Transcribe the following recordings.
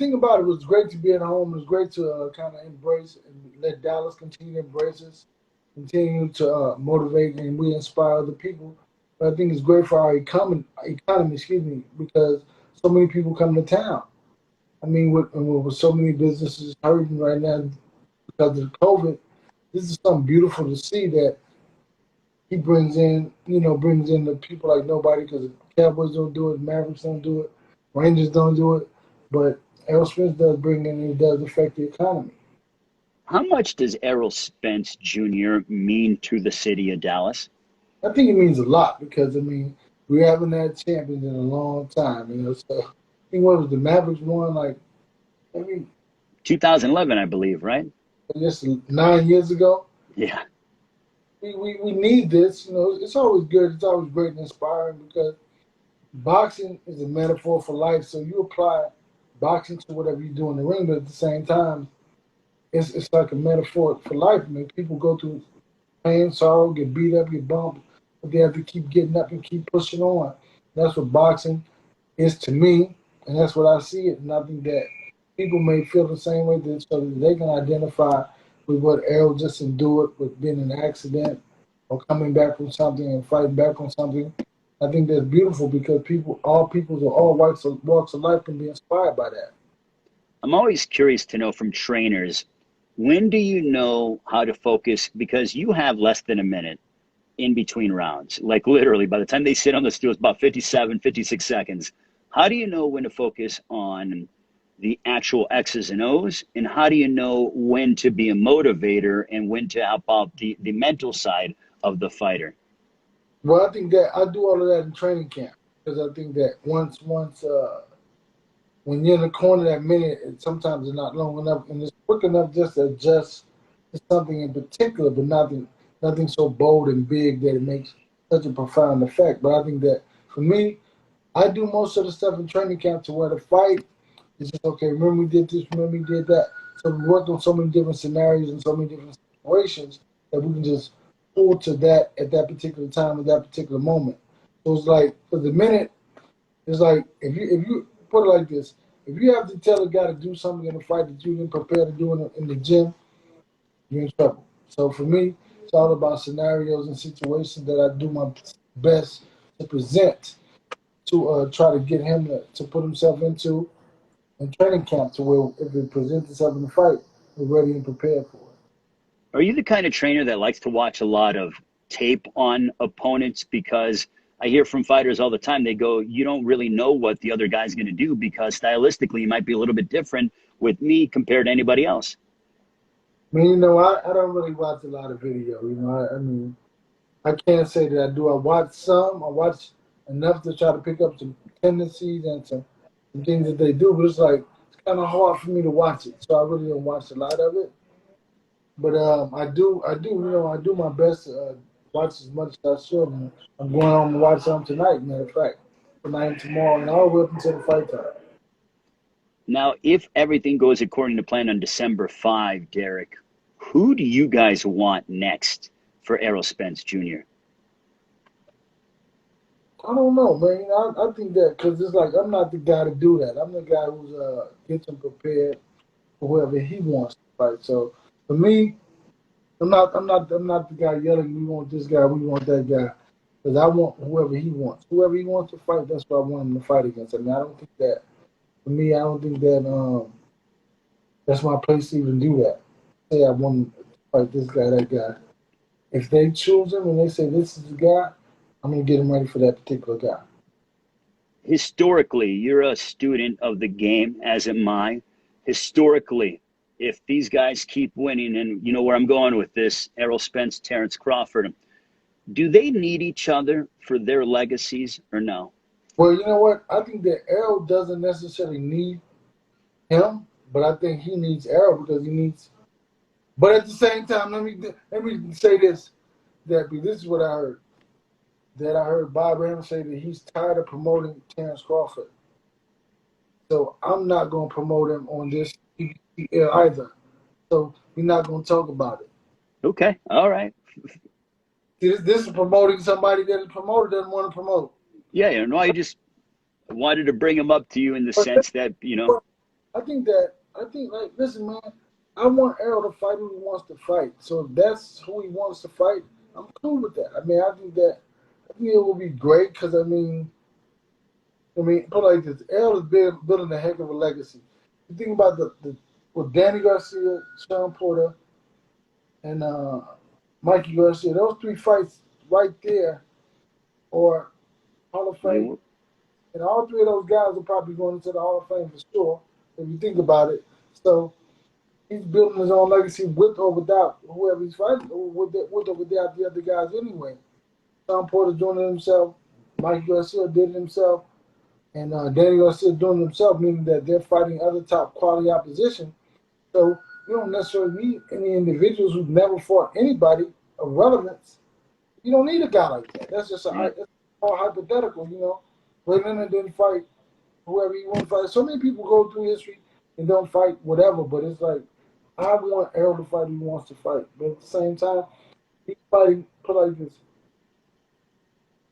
thing about it was great to be at home. It was great to kind of embrace and let Dallas continue to embrace us, continue to motivate and we inspire other people. But I think it's great for our economy, excuse me, because so many people come to town. I mean, with so many businesses hurting right now because of COVID, this is something beautiful to see that he brings in, brings in the people like nobody because the Cowboys don't do it, Mavericks don't do it, Rangers don't do it, but Earl Spence does bring in and it does affect the economy. How much does Errol Spence Jr. mean to the city of Dallas? I think it means a lot because I mean we haven't had champions in a long time, So I think what was the Mavericks won like maybe 2011, I believe, right? just 9 years ago. Yeah. We need this, It's always good. It's always great and inspiring because boxing is a metaphor for life. So you apply boxing to whatever you do in the ring, but at the same time, it's like a metaphor for life. I mean, people go through pain, sorrow, get beat up, get bumped, but they have to keep getting up and keep pushing on. That's what boxing is to me, and that's what I see it. And I think that people may feel the same way, so that they can identify with what Earl just endured with being in an accident or coming back from something and fighting back on something. I think that's beautiful because all peoples of all walks of life can be inspired by that. I'm always curious to know from trainers, when do you know how to focus? Because you have less than a minute in between rounds. Like literally, by the time they sit on the stool, it's about 57, 56 seconds. How do you know when to focus on the actual X's and O's? And how do you know when to be a motivator and when to help out the mental side of the fighter? Well, I think that I do all of that in training camp because I think that once when you're in the corner that minute, sometimes it's not long enough and it's quick enough just to adjust to something in particular, but nothing so bold and big that it makes such a profound effect. But I think that for me, I do most of the stuff in training camp to where the fight is just okay. Remember we did this. Remember we did that. So we worked on so many different scenarios and so many different situations that we can just pull to that at that particular time at that particular moment. So it's like for the minute, it's like if you put it like this, if you have to tell a guy to do something in a fight that you didn't prepare to do in the gym, you're in trouble. So for me, it's all about scenarios and situations that I do my best to present to try to get him to put himself into in training camp to where if it presents itself in the fight, we're ready and prepared for it. Are you the kind of trainer that likes to watch a lot of tape on opponents? Because I hear from fighters all the time, they go, you don't really know what the other guy's going to do because stylistically, you might be a little bit different with me compared to anybody else. I mean, I don't really watch a lot of video. I mean, I can't say that I do. I watch some. I watch enough to try to pick up some tendencies and some things that they do. But it's kind of hard for me to watch it, so I really don't watch a lot of it. But I do my best to watch as much as I should. And I'm going home to watch some tonight, matter of fact, tonight and tomorrow, and all the way up until the fight time. Now, if everything goes according to plan on December 5, Derrick, who do you guys want next for Errol Spence Jr.? I don't know, man. I think that because it's like I'm not the guy to do that. I'm the guy who's gets him prepared for whoever he wants to fight. So for me, I'm not the guy yelling. We want this guy. We want that guy. Because I want whoever he wants. Whoever he wants to fight, that's what I want him to fight against. I mean, I don't think that. For me, I don't think that that's my place to even do that. Say I want to fight this guy, that guy. If they choose him and they say this is the guy, I'm gonna get him ready for that particular guy. Historically, you're a student of the game, as am I. Historically, if these guys keep winning, and you know where I'm going with this, Errol Spence, Terrence Crawford, do they need each other for their legacies or no? Well, you know what? I think that Earl doesn't necessarily need him, but I think he needs Earl because he needs. But at the same time, let me say this. That this is what I heard. That I heard Bob Arum say that he's tired of promoting Terrence Crawford. So I'm not going to promote him on this either. So we're not going to talk about it. Okay, all right. This is promoting somebody that the promoter doesn't want to promote. Yeah, no, I just wanted to bring him up to you in the sense that, like, listen, man, I want Earl to fight who he wants to fight. So if that's who he wants to fight, I'm cool with that. I mean, I think it will be great because put it like this: Earl is building a heck of a legacy. You think about the with Danny Garcia, Sean Porter, and Mikey Garcia. Those three fights right there, or Hall of I Fame, mean, and all three of those guys are probably going into the Hall of Fame for sure. If you think about it, so he's building his own legacy with or without whoever he's fighting, or with or without the other guys anyway. Tom Porter's doing it himself. Mike Garcia did it himself. And Danny Garcia doing it himself, meaning that they're fighting other top quality opposition. So you don't necessarily need any individuals who've never fought anybody of relevance. You don't need a guy like that. yeah. It's all hypothetical, you know. Ray Leonard didn't fight whoever he wanted to fight. So many people go through history and don't fight whatever, but it's like I want Earl to fight who he wants to fight. But at the same time, he's fighting put like this.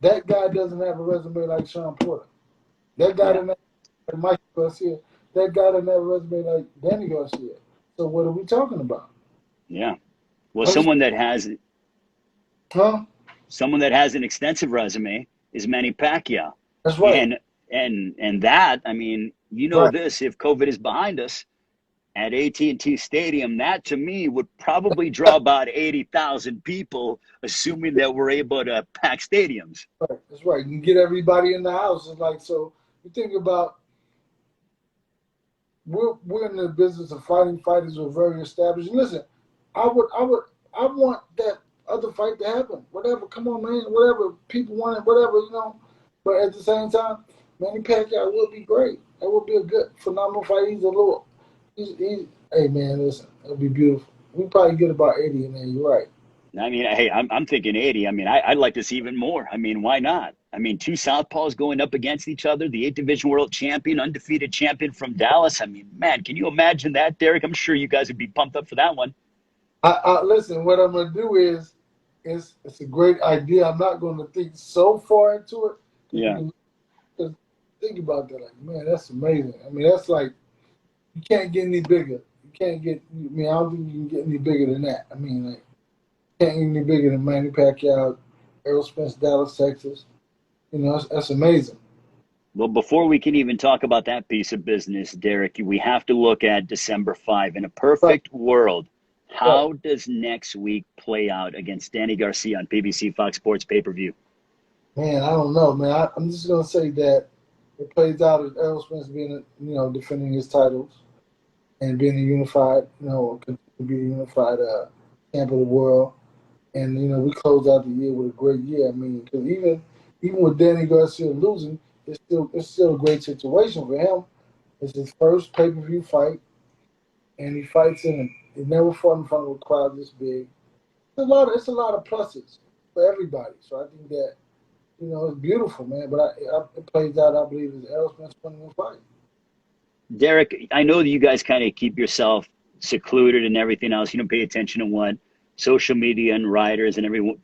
That guy doesn't have a resume like Sean Porter. That guy Yeah. doesn't have like Mike Garcia. That guy doesn't have a resume like Danny Garcia. So what are we talking about? Yeah. Well, I'm just huh? someone that has an extensive resume is Manny Pacquiao. That's right. And and that, I mean, you know Right. this, if COVID is behind us at AT&T Stadium, that to me would probably draw about 80,000 people, assuming that we're able to pack stadiums. Right. That's right. You can get everybody in the house. It's like so you think about we're in the business of fighting fighters who are very established. And listen, I want that other fight to happen. Whatever, come on, man. Whatever people want it, whatever, you know. But at the same time, Manny Pacquiao would be great. That would be a good, phenomenal fight. Hey man, listen, it'd be beautiful. We probably get about 80 in there. You're right. I mean, hey, I'm thinking 80. I mean, I'd like to see even more. I mean, why not? I mean, two southpaws going up against each other, the 8 division world champion, undefeated champion from Dallas. I mean, man, can you imagine that, Derek? I'm sure you guys would be pumped up for that one. I listen. What I'm gonna do is, it's a great idea. I'm not going to think so far into it because Yeah. think about that. Like, man, that's amazing. I mean, that's like you can't get any bigger. You can't get. I mean, I don't think you can get any bigger than that. I mean, like, you can't get any bigger than Manny Pacquiao, Earl Spence, Dallas, Texas. You know, that's amazing. Well, before we can even talk about that piece of business, Derek, we have to look at December 5. In a Right, perfect world, right. how does next week play out against Danny Garcia on PBC Fox Sports pay-per-view? Man, I don't know, man. I'm just gonna say that it plays out as Earl Spence being, defending his titles and being a unified, to be a unified champ of the world. And we close out the year with a great year. I mean, because even with Danny Garcia losing, it's still a great situation for him. It's his first pay per view fight, and he fights he never fought in front of a crowd this big. It's a lot of pluses for everybody. So I think that it's beautiful, man. But it plays out, I believe, as Errol Spence winning the fight. Derek, I know that you guys kind of keep yourself secluded and everything else. You don't pay attention to what social media and writers and everyone,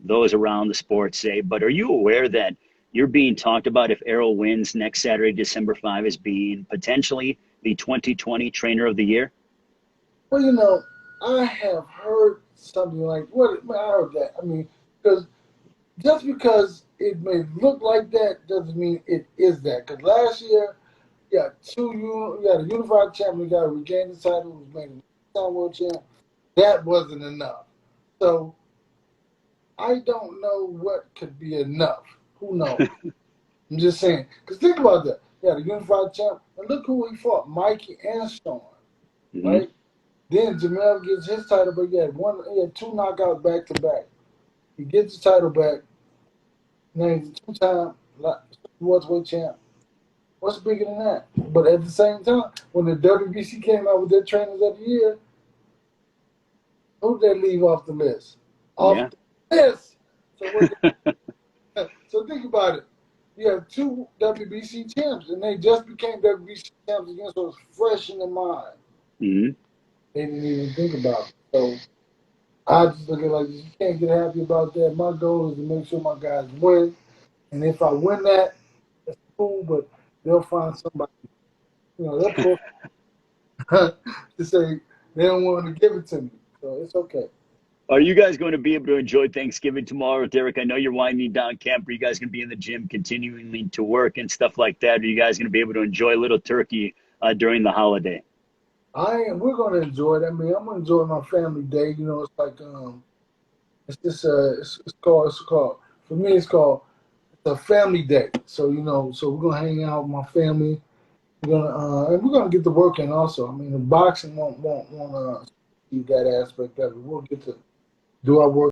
those around the sport say. But are you aware that you're being talked about if Errol wins next Saturday, December 5, as being potentially the 2020 Trainer of the Year? Well, I have heard something like what I heard that. I mean, because just because it may look like that doesn't mean it is that. Because last year, you got a unified champion, you got to regain the title, was made a time world champ. That wasn't enough. So I don't know what could be enough. Who knows? I'm just saying. Because think about that. Yeah, the unified champ, and look who he fought, Mikey and Sean, Hmm. right? Then Jamel gets his title, but he had two knockouts back to back. He gets the title back. Now he's a two-time welterweight champ. What's bigger than that? But at the same time, when the WBC came out with their trainers of the year, who did they leave off the list? Off Yeah. the list. So so think about it. You have two WBC champs, and they just became WBC champs again, so it's fresh in their mind. Hmm. They didn't even think about it. So I just look at it like you can't get happy about that. My goal is to make sure my guys win, and if I win that, that's cool. But they'll find somebody. They'll pull. to say they don't want to give it to me. So it's okay. Are you guys going to be able to enjoy Thanksgiving tomorrow, Derrick? I know you're winding down camp. Are you guys going to be in the gym continuing to work and stuff like that? Are you guys going to be able to enjoy a little turkey during the holiday? We're gonna enjoy it. I mean, I'm gonna enjoy my family day. You know, it's like it's just it's called for me. It's called it's a family day. So so we're gonna hang out with my family. We're gonna and we're gonna get to work in also. I mean, the boxing won't see that aspect of it. We'll get to do our work.